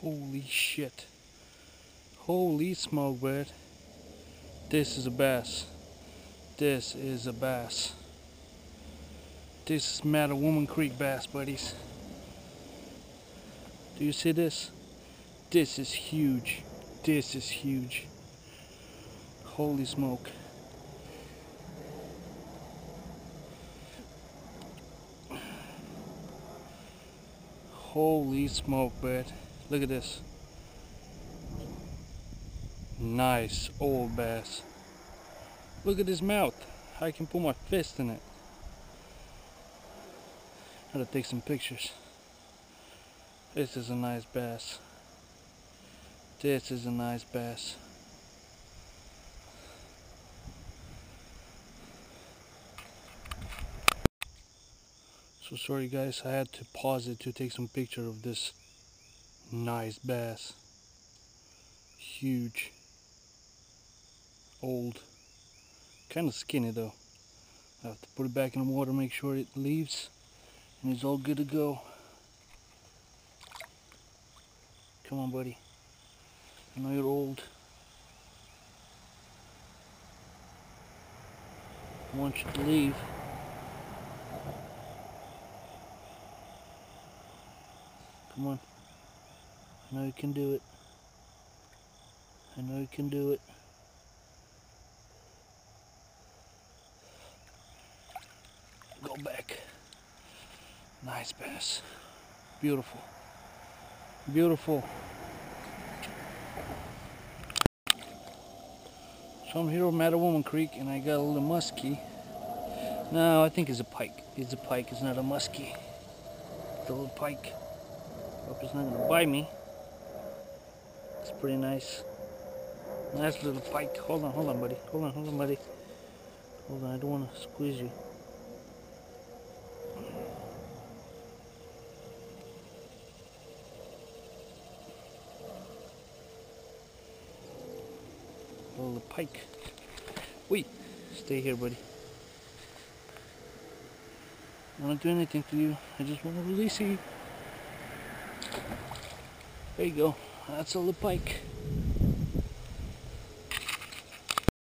Holy shit. Holy smoke, bud. This is a bass. This is a bass. This is Mattawoman Creek bass, buddies. Do you see this? This is huge. This is huge. Holy smoke. Holy smoke, bud. Look at this. Nice old bass. Look at his mouth. I can put my fist in it. Gotta take some pictures. This is a nice bass. This is a nice bass. So sorry guys, I had to pause it to take some picture of this nice bass. Huge. Old. Kind of skinny though. I have to put it back in the water, make sure it leaves, and it's all good to go. Come on, buddy. I know you're old. I want you to leave. Come on. I know you can do it. I know you can do it. Go back. Nice bass. Beautiful. Beautiful. So I'm here at Mattawoman Creek and I got a little muskie. No, I think it's a pike. It's a pike, it's not a muskie. It's a little pike. Hope it's not gonna bite me. It's pretty nice. Nice little pike. Hold on, buddy. Hold on, buddy. Hold on, I don't want to squeeze you. Little pike. Wait, stay here, buddy. I don't want to do anything to you. I just want to release you. There you go. That's a little pike.